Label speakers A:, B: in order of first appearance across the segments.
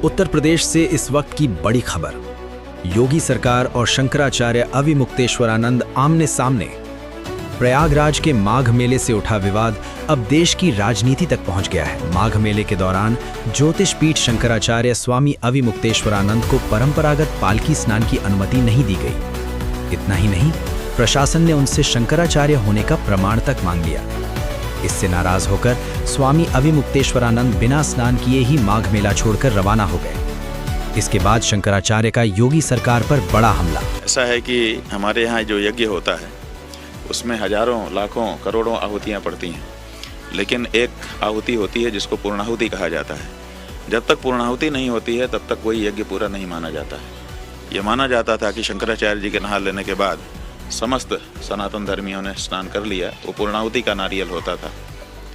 A: उत्तर प्रदेश से इस वक्त की बड़ी खबर। योगी सरकार और शंकराचार्य अविमुक्तेश्वरानंद आमने सामने। प्रयागराज के माघ मेले से उठा विवाद अब देश की राजनीति तक पहुंच गया है। माघ मेले के दौरान ज्योतिष पीठ शंकराचार्य स्वामी अविमुक्तेश्वरानंद को परंपरागत पालकी स्नान की अनुमति नहीं दी गई। इतना ही नहीं, प्रशासन ने उनसे शंकराचार्य होने का प्रमाण तक मांग लिया। इससे नाराज होकर स्वामी अविमुक्तेश्वरानंद बिना स्नान किए ही माघ मेला छोड़कर रवाना हो गए। इसके बाद शंकराचार्य का योगी सरकार पर बड़ा हमला।
B: ऐसा है कि हमारे यहाँ जो यज्ञ होता है उसमें हजारों लाखों करोड़ों आहुतियाँ पड़ती हैं, लेकिन एक आहुति होती है जिसको पूर्णाहुति कहा जाता है। जब तक पूर्णाहुति नहीं होती है तब तक कोई यज्ञ पूरा नहीं माना जाता है। यह माना जाता था कि शंकराचार्य जी के नहा लेने के बाद समस्त सनातन धर्मियों ने स्नान कर लिया, वो पूर्णाहुति का नारियल होता था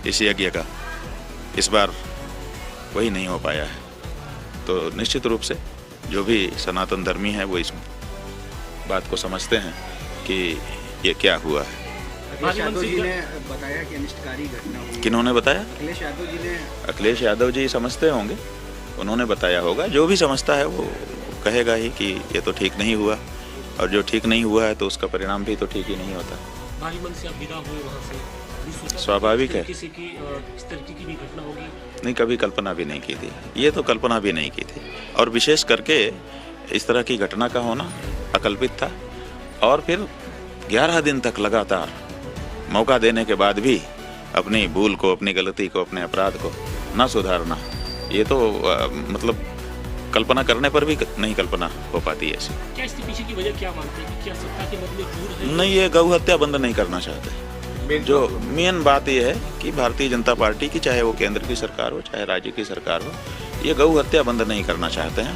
B: इस यज्ञ का। इस बार वही नहीं हो पाया है, तो निश्चित रूप से जो भी सनातन धर्मी हैं वो इस बात को समझते हैं कि ये क्या हुआ है।
C: अखिलेश यादव जी ने बताया कि अनिष्टकारी घटना हुई।
B: किन्होंने बताया?
C: अखिलेश यादव जी ने।
B: अखिलेश यादव जी समझते होंगे, उन्होंने बताया होगा। जो भी समझता है वो कहेगा ही कि ये तो ठीक नहीं हुआ, और जो ठीक नहीं हुआ है तो उसका परिणाम भी तो ठीक ही नहीं होता।
D: मन से आप विदा हुए वहाँ से,
B: स्वाभाविक है।
D: किसी की इस तरीके की भी घटना होगी?
B: नहीं, कभी कल्पना भी नहीं की थी। ये तो कल्पना भी नहीं की थी, और विशेष करके इस तरह की घटना का होना अकल्पित था। और फिर 11 दिन तक लगातार मौका देने के बाद भी अपनी भूल को, अपनी गलती को, अपने अपराध को न सुधारना, ये तो मतलब कल्पना करने पर भी नहीं कल्पना हो पाती ऐसी।
D: क्या इसके पीछे की वजह क्या मानते हैं? क्या सत्ता के बदले दूर है?
B: नहीं, ये गौ हत्या बंद नहीं करना चाहते। जो मेन बात यह है कि भारतीय जनता पार्टी की, चाहे वो केंद्र की सरकार हो चाहे राज्य की सरकार हो, ये गौ हत्या बंद नहीं करना चाहते हैं।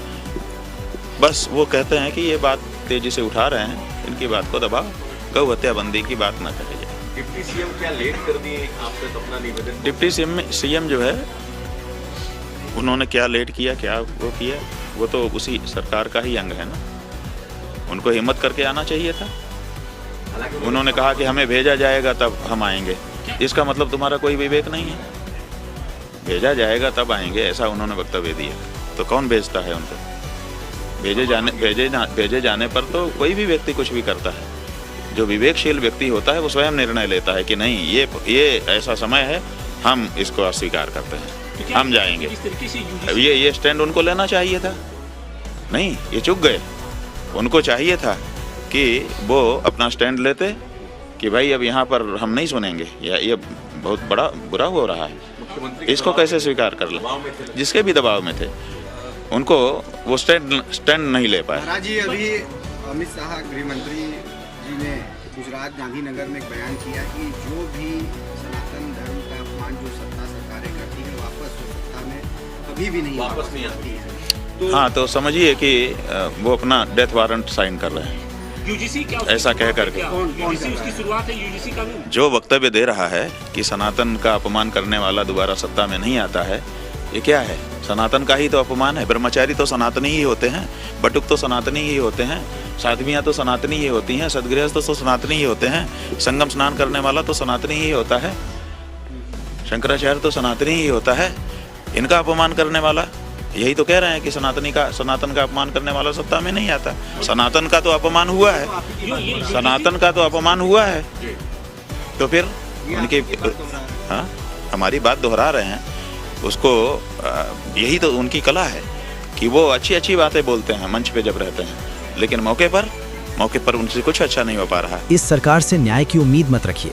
B: बस वो कहते हैं कि ये बात तेजी से उठा रहे हैं, इनकी बात को दबाओ, गौ हत्या बंदी की बात ना कही जाए।
E: डिप्टी सीएम क्या लेट कर दिए आपसे अपना निवेदन?
B: डिप्टी सीएम जो है, उन्होंने क्या लेट किया, क्या वो किया, वो तो उसी सरकार का ही अंग है ना। उनको हिम्मत करके आना चाहिए था। उन्होंने कहा कि हमें भेजा जाएगा तब हम आएंगे। इसका मतलब तुम्हारा कोई विवेक नहीं है। भेजा जाएगा तब आएंगे, ऐसा उन्होंने वक्तव्य दिया। तो कौन भेजता है उनको? भेजे जाने पर तो कोई भी व्यक्ति कुछ भी करता है। जो विवेकशील व्यक्ति होता है वो स्वयं निर्णय लेता है कि नहीं, ये ऐसा समय है, हम इसको अस्वीकार करते हैं, हम जाएंगे। ये स्टैंड उनको लेना चाहिए था। नहीं, ये चूक गए। उनको चाहिए था कि वो अपना स्टैंड लेते कि भाई अब यहाँ पर हम नहीं सुनेंगे, ये बहुत बड़ा बुरा हो रहा है, इसको कैसे स्वीकार कर लें। जिसके भी दबाव में थे, उनको वो स्टैंड नहीं ले पाए।
C: जी, अभी अमित शाह गृह मंत्री जी ने गुजरात गांधीनगर में एक बयान किया कि जो भी सनातन धर्म का अपमान जो सत्ता सरकारें करती है, वापस सत्ता में कभी भी नहीं वापस नहीं आती है। तो
B: हाँ, तो समझिए कि वो अपना डेथ वारंट साइन कर रहे हैं।
D: यूजीसी क्या
B: ऐसा कह करके
D: यूजीसी उसकी शुरुआत है। यूजीसी का
B: जो वक्तव्य दे रहा है कि सनातन का अपमान करने वाला दोबारा सत्ता में नहीं आता है, ये क्या है? सनातन का ही तो अपमान है। ब्रह्मचारी तो सनातनी ही होते हैं, बटुक तो सनातनी ही होते हैं, साध्वियाँ तो सनातनी ही होती हैं, सदगृहस्थ तो सनातनी ही होते हैं, संगम स्नान करने वाला तो सनातनी ही होता है, शंकराचार्य तो सनातनी ही होता है। इनका अपमान करने वाला, यही तो कह रहे हैं कि सनातन का अपमान करने वाला सत्ता में नहीं आता। सनातन का तो अपमान हुआ है, सनातन का तो अपमान हुआ है, तो फिर उनकी, हाँ, हमारी बात दोहरा रहे हैं उसको। यही तो उनकी कला है कि वो अच्छी अच्छी बातें बोलते हैं मंच पे जब रहते हैं, लेकिन मौके पर उनसे कुछ अच्छा नहीं हो पा रहा है।
A: इस सरकार से न्याय की उम्मीद मत रखिए।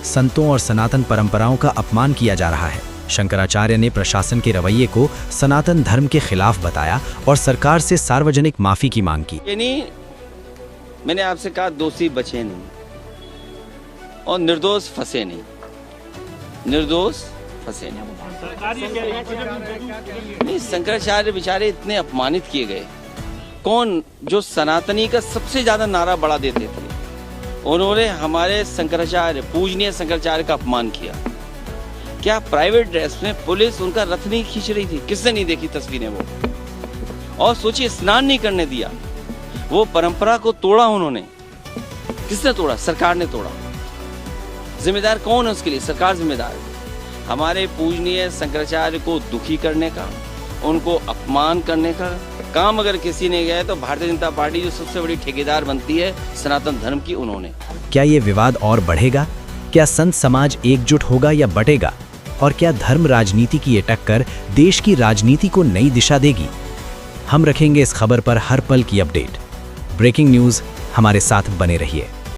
A: संतों और सनातन परंपराओं का अपमान किया जा रहा है। शंकराचार्य ने प्रशासन के रवैये को सनातन धर्म के खिलाफ बताया और सरकार से सार्वजनिक माफी की मांग की।
F: यानी मैंने आपसे कहा, दोषी बचे नहीं और निर्दोष फंसे नहीं, निर्दोष फंसे नहीं। शंकराचार्य बेचारे इतने अपमानित किए गए। कौन जो सनातनी का सबसे ज्यादा नारा बढ़ा देते थे, उन्होंने हमारे शंकराचार्य, पूजनीय शंकराचार्य का अपमान किया। क्या प्राइवेट ड्रेस में पुलिस उनका रथ नहीं खींच रही थी? किसने नहीं देखी तस्वीरें वो? और सोचिए, स्नान नहीं करने दिया, वो परंपरा को तोड़ा उन्होंने। किसने तोड़ा? सरकार ने तोड़ा। जिम्मेदार कौन है उसके लिए? सरकार जिम्मेदार है। हमारे पूजनीय शंकराचार्य को दुखी करने का उनको अपमान करने का काम अगर किसी ने किया है तो भारतीय जनता पार्टी जो सबसे बड़ी ठेकेदार बनती है सनातन धर्म की, उन्होंने।
A: क्या ये विवाद और बढ़ेगा? क्या संत समाज एकजुट होगा या बटेगा? और क्या धर्म राजनीति की ये टक्कर देश की राजनीति को नई दिशा देगी? हम रखेंगे इस खबर पर हर पल की अपडेट। ब्रेकिंग न्यूज़, हमारे साथ बने रहिए।